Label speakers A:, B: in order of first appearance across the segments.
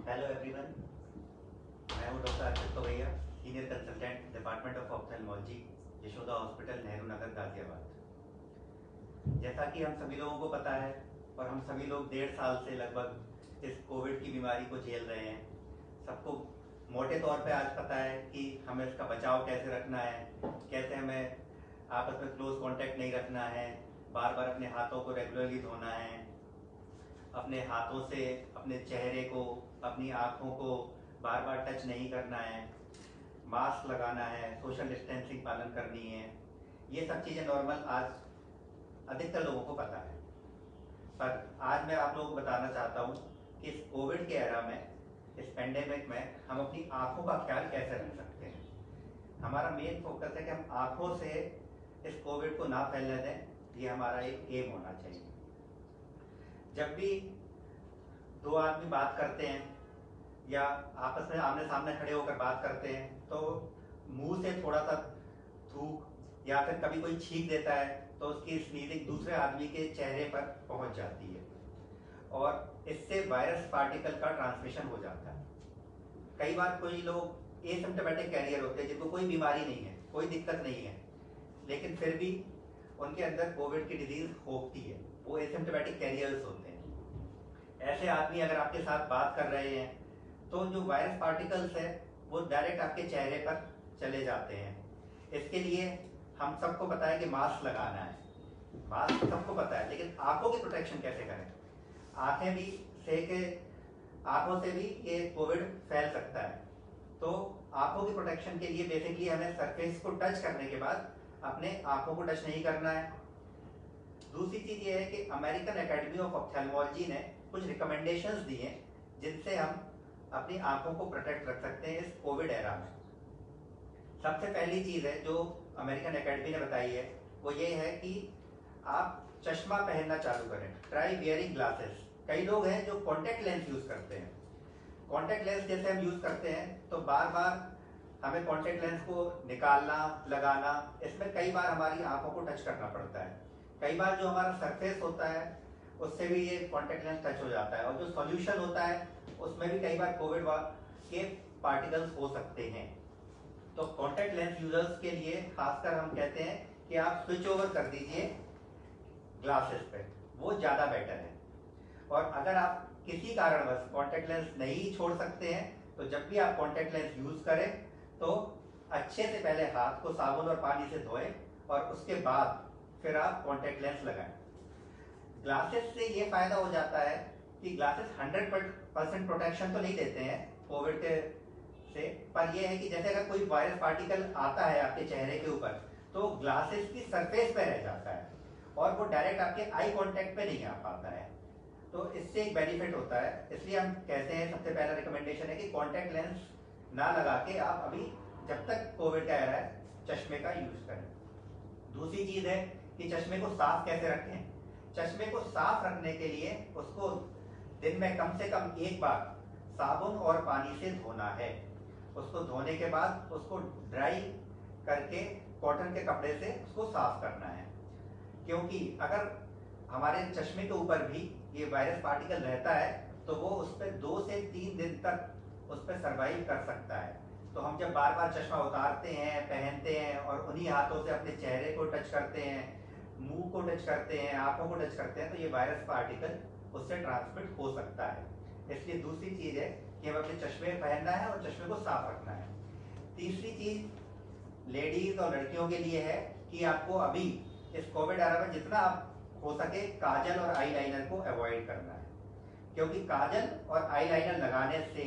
A: Hello everyone, मैं हूं doctor Akshat Kavaiya, senior consultant, department of ophthalmology, Yashoda hospital, Nehru Nagar, Ghaziabad. जैसा कि हम सभी लोगों को पता है और हम सभी लोग 1.5 साल से लगभग इस कोविड की बीमारी को झेल रहे हैं। सबको मोटे तौर पे आज पता है कि हमें इसका बचाव कैसे रखना है, कैसे हमें आपस में क्लोज कांटेक्ट नहीं रखना है, बार बार अपने हाथों को रेगुलरली धोना है, अपने हाथों से अपने चेहरे को, अपनी आँखों को बार बार टच नहीं करना है, मास्क लगाना है, सोशल डिस्टेंसिंग पालन करनी है। ये सब चीज़ें नॉर्मल आज अधिकतर लोगों को पता है। पर आज मैं आप लोगों को बताना चाहता हूँ कि इस कोविड के एरा में, इस पेंडेमिक में हम अपनी आँखों का ख्याल कैसे रख सकते हैं। हमारा मेन फोकस है कि हम आँखों से इस कोविड को ना फैलने दें। ये हमारा एक एम होना चाहिए। जब भी दो आदमी बात करते हैं या आपस में आमने सामने खड़े होकर बात करते हैं तो मुंह से थोड़ा सा थूक या फिर कभी कोई छींक देता है तो उसकी स्नीजिंग दूसरे आदमी के चेहरे पर पहुंच जाती है और इससे वायरस पार्टिकल का ट्रांसमिशन हो जाता है। कई बार कोई लोग एसिम्प्टोमेटिक कैरियर होते हैं जिनको कोई बीमारी नहीं है, कोई दिक्कत नहीं है, लेकिन फिर भी उनके अंदर कोविड की डिजीज होती है। वो एसिम्प्टोमेटिक कैरियर्स होते हैं। ऐसे आदमी अगर आपके साथ बात कर रहे हैं तो जो वायरस पार्टिकल्स है वो डायरेक्ट आपके चेहरे पर चले जाते हैं। इसके लिए हम सबको पता है कि मास्क लगाना है, मास्क सबको पता है, लेकिन आंखों की प्रोटेक्शन कैसे करें। आंखें भी आंखों से भी ये कोविड फैल सकता है। तो आंखों की प्रोटेक्शन के लिए बेसिकली हमें सरफेस को टच करने के बाद अपने आंखों को टच नहीं करना है। दूसरी चीज ये है कि अमेरिकन एकेडमी ऑफ ऑप्थेल्मोलॉजी ने कुछ रिकमेंडेशंस दी हैं जिनसे हम अपनी आंखों को प्रोटेक्ट रख सकते हैं इस कोविड एरा में। सबसे पहली चीज है जो अमेरिकन एकेडमी ने बताई है वो ये है कि आप चश्मा पहनना चालू करें, ट्राई वियरिंग ग्लासेस। कई लोग हैं जो कॉन्टेक्ट लेंस यूज करते हैं। कॉन्टेक्ट लेंस जैसे हम यूज करते हैं तो बार बार हमें कॉन्टेक्ट लेंस को निकालना, लगाना, इसमें कई बार हमारी आंखों को टच करना पड़ता है। कई बार जो हमारा सरफेस होता है उससे भी ये कॉन्टेक्ट लेंस टच हो जाता है और जो सॉल्यूशन होता है उसमें भी कई बार कोविड के पार्टिकल्स हो सकते हैं। तो कॉन्टेक्ट लेंस यूजर्स के लिए खासकर हम कहते हैं कि आप स्विच ओवर कर दीजिए ग्लासेस पे, वो ज्यादा बेटर है। और अगर आप किसी कारणवश कॉन्टेक्ट लेंस नहीं छोड़ सकते हैं तो जब भी आप कॉन्टेक्ट लेंस यूज करें तो अच्छे से पहले हाथ को साबुन और पानी से धोएं और उसके बाद फिर आप कॉन्टेक्ट लेंस लगाएं। ग्लासेस से ये फायदा हो जाता है कि ग्लासेस 100% प्रोटेक्शन तो नहीं देते हैं कोविड के से, पर यह है कि जैसे अगर कोई वायरस पार्टिकल आता है आपके चेहरे के ऊपर तो ग्लासेस की सरफेस पे रह जाता है और वो डायरेक्ट आपके आई कांटेक्ट पे नहीं आ पाता है। तो इससे एक बेनिफिट होता है। इसलिए हम कहते हैं सबसे पहला रिकमेंडेशन है कि कॉन्टेक्ट लेंस ना लगा के आप अभी जब तक कोविड का एरा है चश्मे का यूज करें। दूसरी चीज है कि चश्मे को साफ कैसे रखें। चश्मे को साफ रखने के लिए उसको दिन में कम से कम एक बार साबुन और पानी से धोना है। उसको धोने के बाद उसको ड्राई करके कॉटन के कपड़े से उसको साफ करना है, क्योंकि अगर हमारे चश्मे के ऊपर भी ये वायरस पार्टिकल रहता है तो वो उस पर 2 से 3 दिन तक उस पर सर्वाइव कर सकता है। तो हम जब बार बार चश्मा उतारते हैं, पहनते हैं और उन्हीं हाथों से अपने चेहरे को टच करते हैं, मुंह को टच करते हैं, आंखों को टच करते हैं तो ये वायरस पार्टिकल उससे ट्रांसमिट हो सकता है। इसलिए दूसरी चीज है कि हमें अपने चश्मे पहनना है और चश्मे को साफ रखना है। तीसरी चीज लेडीज और लड़कियों के लिए है कि आपको अभी इस कोविड एरा में जितना आप हो सके काजल और आईलाइनर को अवॉइड करना है, क्योंकि काजल और आईलाइनर लगाने से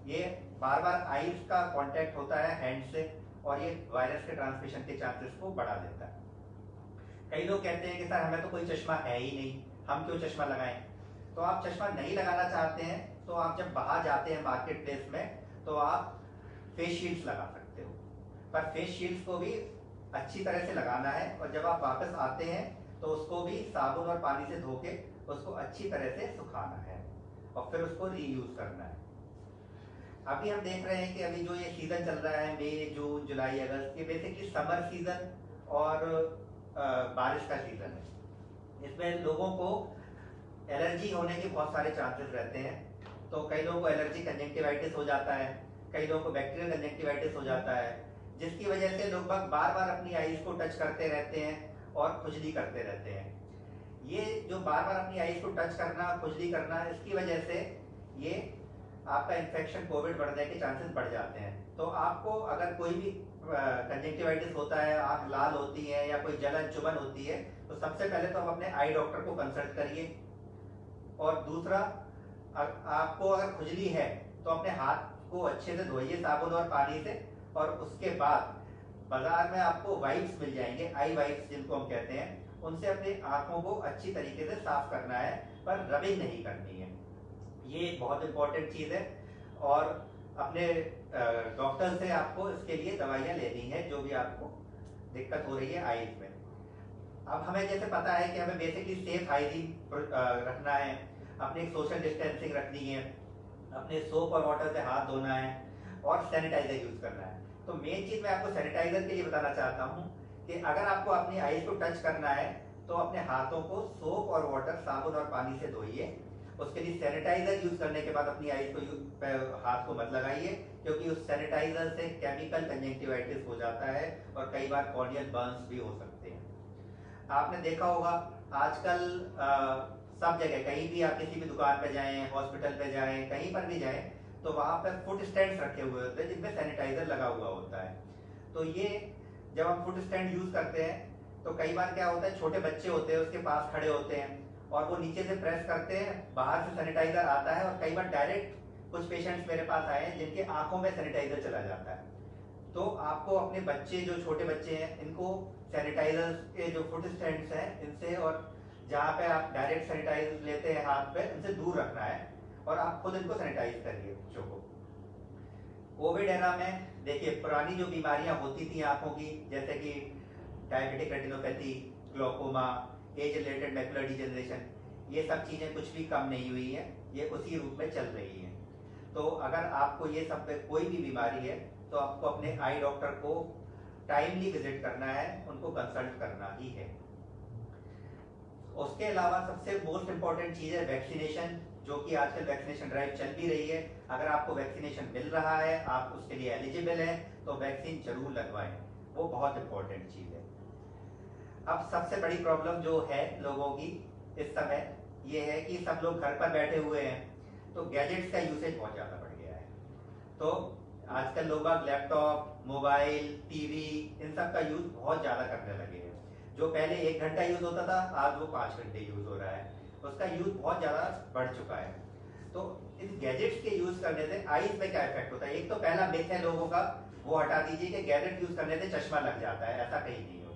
A: ये बार बार आईज का कांटेक्ट होता है हैंड से और ये वायरस के ट्रांसमिशन के चांसेस को बढ़ा देता है। कई लोग कहते हैं कि सर हमें तो कोई चश्मा है ही नहीं, हम क्यों चश्मा लगाएं। तो आप चश्मा नहीं लगाना चाहते हैं तो आप जब बाहर जाते हैं मार्केट प्लेस में तो आप फेस शील्ड्स लगा सकते हो, पर फेस शील्ड्स को भी अच्छी तरह से लगाना है और जब आप वापस आते हैं तो उसको भी साबुन और पानी से धो के उसको अच्छी तरह से सुखाना है और फिर उसको रीयूज करना है। अभी हम देख रहे हैं कि अभी जो ये सीजन चल रहा है मई, जून, जुलाई, अगस्त, ये बेसिकली समर सीजन और बारिश का सीजन है। इसमें लोगों को एलर्जी होने के बहुत सारे चांसेस रहते हैं। तो कई लोगों को एलर्जी कंजंक्टिवाइटिस हो जाता है, कई लोगों को बैक्टीरियल कंजंक्टिवाइटिस हो जाता है, जिसकी वजह से लोग बार बार अपनी आईज को टच करते रहते हैं और खुजली करते रहते हैं। ये जो बार बार अपनी आईज को टच करना, खुजली करना, इसकी वजह से ये आपका इन्फेक्शन, कोविड बढ़ने के चांसेस बढ़ जाते हैं। तो आपको अगर कोई भी कंजंक्टिवाइटिस होता है, आंख लाल होती है या कोई जलन चुभन होती है, तो सबसे पहले तो आप अपने आई डॉक्टर को कंसल्ट करिए। और दूसरा, आपको अगर खुजली है तो अपने हाथ को अच्छे से धोइए साबुन और पानी से, और उसके बाद बाजार में आपको वाइप्स मिल जाएंगे, आई वाइप्स जिनको हम कहते हैं, उनसे अपनी आंखों को अच्छी तरीके से साफ करना है, पर रबिंग नहीं करनी है। ये बहुत इंपॉर्टेंट चीज है। और अपने डॉक्टर से आपको इसके लिए दवाइयाँ लेनी है जो भी आपको दिक्कत हो रही है आईज में। अब हमें जैसे पता है कि हमें बेसिकली सेफ हाइजीन रखना है, अपनी सोशल डिस्टेंसिंग रखनी है, अपने सोप और वाटर से हाथ धोना है और सैनिटाइजर यूज करना है। तो मेन चीज मैं आपको सैनिटाइजर के लिए बताना चाहता हूँ कि अगर आपको अपनी आईज को टच करना है तो अपने हाथों को सोप और वाटर, साबुन और पानी से धोइए। उसके लिए सैनिटाइजर यूज करने के बाद अपनी आईज को हाथ को मत लगाइए, क्योंकि उस सैनिटाइजर से केमिकल कंजंक्टिवाइटिस हो जाता है और कई बार कॉर्नियल बर्न्स भी हो सकते हैं। आपने देखा होगा आजकल सब जगह, कहीं भी आप किसी भी दुकान पे जाएं, हॉस्पिटल पे जाएं, कहीं पर भी जाएं, तो वहां पर फुट स्टैंड रखे हुए होते हैं जिनमें सैनिटाइजर लगा हुआ होता है। तो ये जब हम फुट स्टैंड यूज करते हैं तो कई बार क्या होता है, छोटे बच्चे होते हैं उसके पास खड़े होते हैं और वो नीचे से प्रेस करते हैं, बाहर से सैनिटाइजर आता है, और कई बार डायरेक्ट कुछ पेशेंट्स मेरे पास आए हैं जिनके आंखों में सैनिटाइजर चला जाता है। तो आपको अपने बच्चे, जो छोटे बच्चे हैं, इनको सैनिटाइजर के जो फुट स्टैंड्स हैं इनसे, और जहाँ पे आप डायरेक्ट सैनिटाइजर लेते हैं हाथ पे, इनसे दूर रखना है और आप खुद इनको सैनिटाइज करिए बच्चों को। कोविड एरा में देखिए, पुरानी जो बीमारियां होती थी आंखों की, जैसे कि diabetic retinopathy, glaucoma, age related macular degeneration, ये सब चीजें कुछ भी कम नहीं हुई है, ये उसी रूप में चल रही है। तो अगर आपको ये सब पे कोई भी बीमारी है तो आपको अपने आई डॉक्टर को टाइमली विजिट करना है, उनको कंसल्ट करना ही है। उसके अलावा सबसे मोस्ट इंपॉर्टेंट चीज है वैक्सीनेशन, जो कि आजकल वैक्सीनेशन ड्राइव चल भी रही है। अगर आपको वैक्सीनेशन मिल रहा है, आप उसके लिए एलिजिबल हैं, तो वैक्सीन जरूर लगवाएं, वो बहुत इंपॉर्टेंट चीज है। अब सबसे बड़ी प्रॉब्लम जो है लोगों की इस समय ये है कि सब लोग घर पर बैठे हुए हैं, तो गैजेट्स का यूसेज बहुत ज्यादा बढ़ गया है। तो आजकल लोग लैपटॉप, मोबाइल, टीवी, इन सब का यूज बहुत ज्यादा करने लगे हैं। जो पहले 1 घंटा यूज होता था, आज वो 5 घंटे यूज हो रहा है, उसका यूज बहुत ज्यादा बढ़ चुका है। तो इन गैजेट्स के यूज करने से आईज पे क्या इफेक्ट होता है? एक तो पहला मिथ है लोगों का, वो हटा दीजिए कि गैजेट यूज करने से चश्मा लग जाता है, ऐसा कहीं नहीं होता।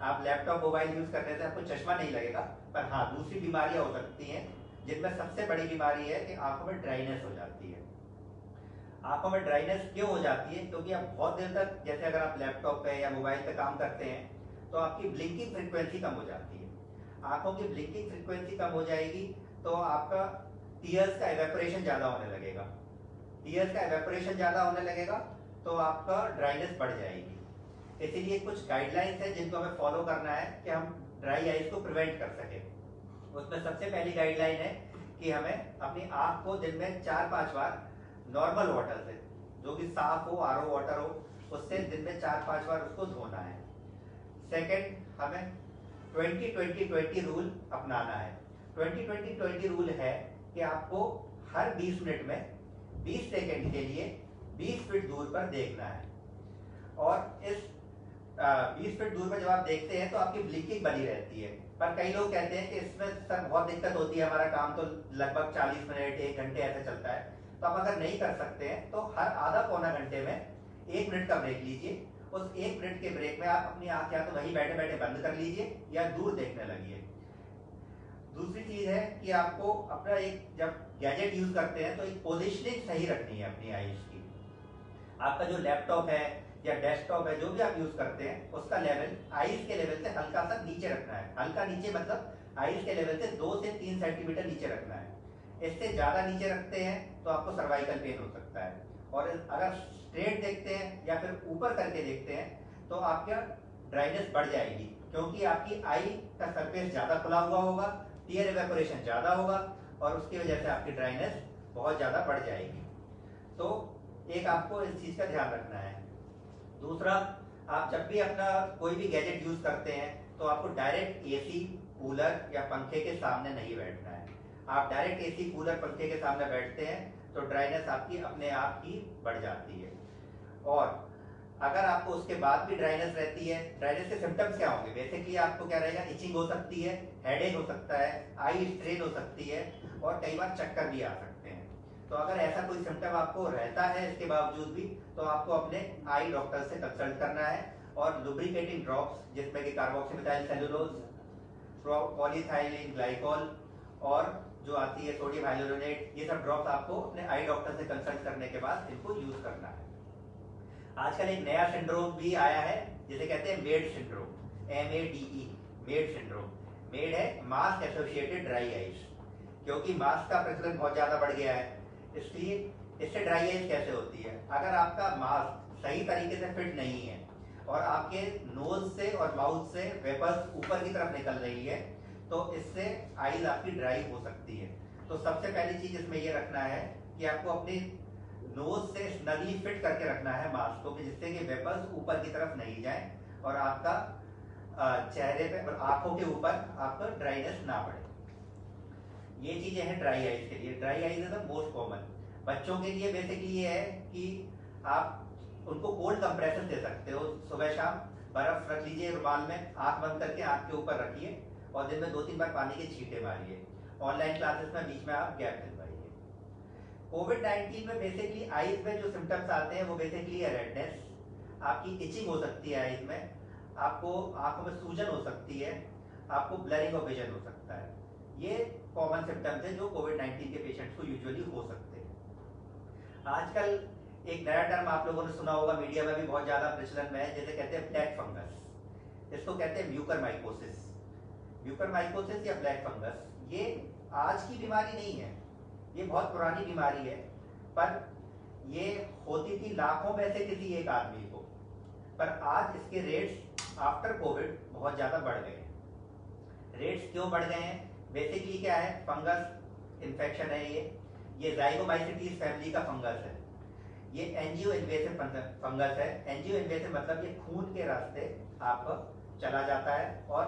A: आप लैपटॉप, मोबाइल यूज करने से आपको चश्मा नहीं लगेगा, पर हाँ दूसरी बीमारियां हो सकती हैं, जिनमें सबसे बड़ी बीमारी है कि आंखों में ड्राइनेस हो जाती है। आंखों में ड्राइनेस क्यों हो जाती है? क्योंकि आप बहुत देर तक, जैसे अगर आप लैपटॉप पे या मोबाइल पे काम करते हैं, तो आपकी ब्लिंकिंग फ्रीक्वेंसी कम हो जाती है। आंखों की ब्लिंकिंग फ्रीक्वेंसी कम हो जाएगी तो आपका टीयर्स का एवेपोरेशन ज्यादा होने लगेगा। टीयर्स का एवेपोरेशन ज्यादा होने लगेगा तो आपका ड्राइनेस बढ़ जाएगी। इसीलिए कुछ गाइडलाइंस है जिनको हमें फॉलो करना है कि हम ड्राई आइज को प्रिवेंट कर सके। उसमें सबसे पहली गाइडलाइन है कि हमें अपनी आंख को दिन में 4-5 बार नॉर्मल वाटर से, जो कि साफ हो, आरओ वाटर हो, उससे दिन में 4-5 बार उसको धोना है। सेकेंड, हमें 20-20-20 रूल अपनाना है। 20-20-20 रूल है कि आपको हर 20 मिनट में 20 सेकेंड के लिए 20 फीट दूर पर देखना है। और इस 20 फीट दूर पर जब आप देखते हैं तो आपकी ब्लिंकिंग बनी रहती है। पर कई लोग कहते हैं कि इसमें सर बहुत दिक्कत होती है, हमारा काम तो लगभग 40 मिनट 1 घंटे ऐसे चलता है। तो आप अगर नहीं कर सकते हैं तो हर आधा-पौना घंटे में 1 मिनट का ब्रेक लीजिए। उस 1 मिनट के ब्रेक में आप अपनी आंख या तो वहीं बैठे बैठे बंद कर लीजिए या दूर देखने लगिए। दूसरी चीज है कि आपको अपना एक, जब गैजेट यूज करते हैं तो एक पोजिशनिंग सही रखनी है अपनी आईज की। आपका जो लैपटॉप है या डेस्कटॉप है, जो भी आप यूज करते हैं, उसका लेवल आईज के लेवल से हल्का सा नीचे रखना है। हल्का नीचे मतलब आईज के लेवल से 2 से 3 सेंटीमीटर नीचे रखना है। इससे ज्यादा नीचे रखते हैं तो आपको सर्वाइकल पेन हो सकता है। और अगर स्ट्रेट देखते हैं या फिर ऊपर करके देखते हैं तो आपका ड्राइनेस बढ़ जाएगी, क्योंकि आपकी आई का सरफेस ज्यादा खुला हुआ होगा, टीयर इवेपोरेशन ज्यादा होगा और उसकी वजह से आपकी ड्राइनेस बहुत ज़्यादा बढ़ जाएगी। तो एक आपको इस चीज़ का ध्यान रखना है। दूसरा, आप जब भी अपना कोई भी गैजेट यूज़ करते हैं तो आपको डायरेक्ट एसी, कूलर या पंखे के सामने नहीं बैठना है। आप डायरेक्ट एसी, कूलर, पंखे के सामने बैठते हैं तो ड्राइनेस आपकी अपने आप ही बढ़ जाती है। और अगर आपको उसके बाद भी ड्राइनेस रहती है, ड्राइनेस के सिम्टम्स क्या होंगे? बेसिकली आपको क्या रहेगा, इचिंग हो सकती है, हेडेक हो सकता है, आई स्ट्रेन हो सकती है और कई बार चक्कर भी आ सकते हैं। तो अगर ऐसा कोई सिम्टम आपको रहता है इसके बावजूद भी, तो आपको अपने आई डॉक्टर से कंसल्ट करना है और लुब्रिकेटिंग ड्रॉप्स जिसमें कि कार्बोक्सीमेथाइल सेलुलोज, पॉलीथाइलिन ग्लाइकोल और जो आती है सोडियम हाइलोरोनेट, ये सब ड्रॉप्स आपको अपने आई डॉक्टर से कंसल्ट करने के बाद इनको यूज करना है। आजकल एक नया सिंड्रोम भी आया है जिसे कहते हैं made syndrome, MADE, made syndrome. Made है मास्क एसोसिएटेड ड्राई आइज, क्योंकि मास्क का प्रचलन बहुत ज्यादा बढ़ गया है, इसलिए इससे ड्राई आइज कैसे होती है? अगर आपका मास्क सही तरीके से फिट नहीं है और आपके नोज से और माउथ से वेपर्स ऊपर की तरफ निकल रही है तो इससे आईज आपकी ड्राई हो सकती है। तो सबसे पहली चीज इसमें यह रखना है कि आपको अपनी नोज से स्नगली फिट करके रखना है मास्क को, जिससे कि वेपर्स ऊपर की तरफ नहीं जाए और आपका चेहरे पे और आंखों के ऊपर आपका ड्राइनेस ना बढ़े। ये चीजें हैं ड्राई आइज के लिए। Dry eyes is the most common. बच्चों के लिए बेसिकली ये है कि आप उनको कोल्ड कंप्रेशन दे सकते हो। सुबह शाम बर्फ रख लीजिए रुमाल में, आंख बंद करके आंख के ऊपर रखिए और दिन में 2-3 बार पानी के छींटे मारिए। ऑनलाइन क्लासेस में बीच में आप गैप दिलवाइए। कोविड-19 में बेसिकली आईज में जो सिम्टम्स आते हैं वो बेसिकली है रेडनेस, आपकी इचिंग हो सकती है आईज में, आपको आंखों में सूजन हो सकती है, आपको ब्लरिंग ऑफ विजन हो सकता है। ये कॉमन सिम्टम्स है जो कोविड-19 के पेशेंट्स को यूजुअली हो सकते हैं। आजकल एक नया टर्म आप लोगों ने सुना होगा, मीडिया में भी बहुत ज्यादा प्रचलन में है, जिसे कहते हैं ब्लैक फंगस। इसको कहते हैं म्यूकरमाइकोसिस। म्यूकरमाइकोसिस या ब्लैक फंगस ये आज की बीमारी नहीं है, ये बहुत पुरानी बीमारी है, पर ये होती थी लाखों में से किसी एक आदमी को। पर आज इसके रेट्स आफ्टर कोविड बहुत ज्यादा बढ़ गए हैं। रेट्स क्यों बढ़ गए हैं? बेसिकली क्या है, फंगस इन्फेक्शन है ये जाइगोमाइसीटीज फैमिली का फंगस है। ये एंजियो इन्वेसिव फंगस है। एंजियो इन्वेसिव मतलब ये खून के रास्ते आपका चला जाता है और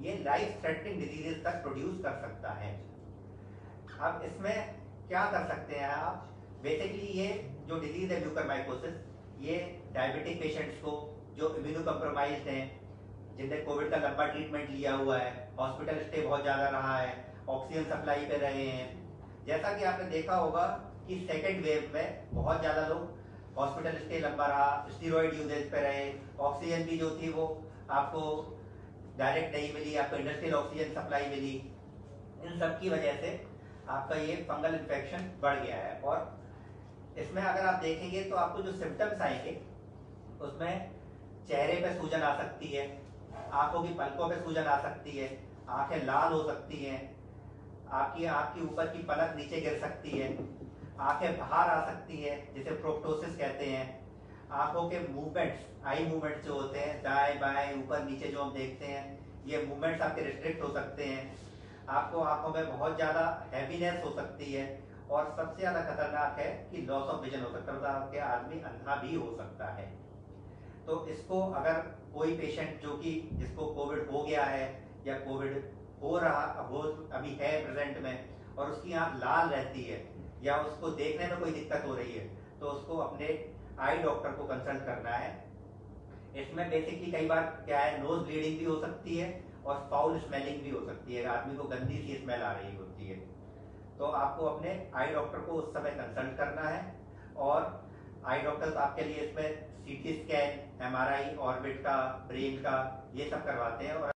A: ये लाइफ थ्रेटनिंग डिजीजेस तक प्रोड्यूस कर सकता है। अब इसमें क्या कर सकते हैं आप? बेसिकली ये जो डिजीज है म्यूकरमाइकोसिस, ये डायबिटिक पेशेंट्स को जो इम्यूनो कम्प्रोमाइज्ड हैं, जिनने कोविड का लंबा ट्रीटमेंट लिया हुआ है, हॉस्पिटल स्टे बहुत ज़्यादा रहा है, ऑक्सीजन सप्लाई पे रहे हैं, जैसा कि आपने देखा होगा कि सेकेंड वेव में बहुत ज़्यादा लोग हॉस्पिटल स्टे लंबा रहा, स्टीरॉयड यूजेज पे रहे, ऑक्सीजन भी जो थी वो आपको डायरेक्ट नहीं मिली, आपको इंडस्ट्रियल ऑक्सीजन सप्लाई मिली। इन सब की वजह से आपका ये फंगल इन्फेक्शन बढ़ गया है। और इसमें अगर आप देखेंगे तो आपको जो सिम्टम्स आएंगे उसमें चेहरे पे सूजन आ सकती है, आंखों की पलकों पे सूजन आ सकती है, आंखें लाल हो सकती हैं, आपकी आंख के ऊपर की पलक नीचे गिर सकती है, आंखें बाहर आ सकती है जिसे प्रोक्टोसिस कहते हैं, आंखों के मूवमेंट्स, आई मूवमेंट्स जो होते हैं दाएं बाएं ऊपर नीचे जो हम देखते हैं, ये मूवमेंट्स आपके रिस्ट्रिक्ट हो सकते हैं, आपको आंखों में बहुत ज्यादा हैवीनेस हो सकती है और सबसे ज्यादा खतरनाक है कि लॉस ऑफ विजन हो सकता है, मतलब आपके आदमी अंधा भी हो सकता है। तो इसको अगर कोई पेशेंट जो कि जिसको कोविड हो गया है या कोविड हो अभी है प्रेजेंट में और उसकी आंख लाल रहती है या उसको देखने में कोई दिक्कत हो रही है तो उसको अपने आई डॉक्टर को कंसल्ट करना है। इसमें बेसिकली कई बार क्या है, नोज ब्लीडिंग भी हो सकती है और फाउल स्मेलिंग भी हो सकती है, आदमी को गंदी सी स्मेल आ रही होती है। तो आपको अपने आई डॉक्टर को उस समय कंसल्ट करना है और आई डॉक्टर्स आपके लिए इसमें CT स्कैन, MRI, ऑर्बिट का, ब्रेन का, ये सब करवाते हैं। और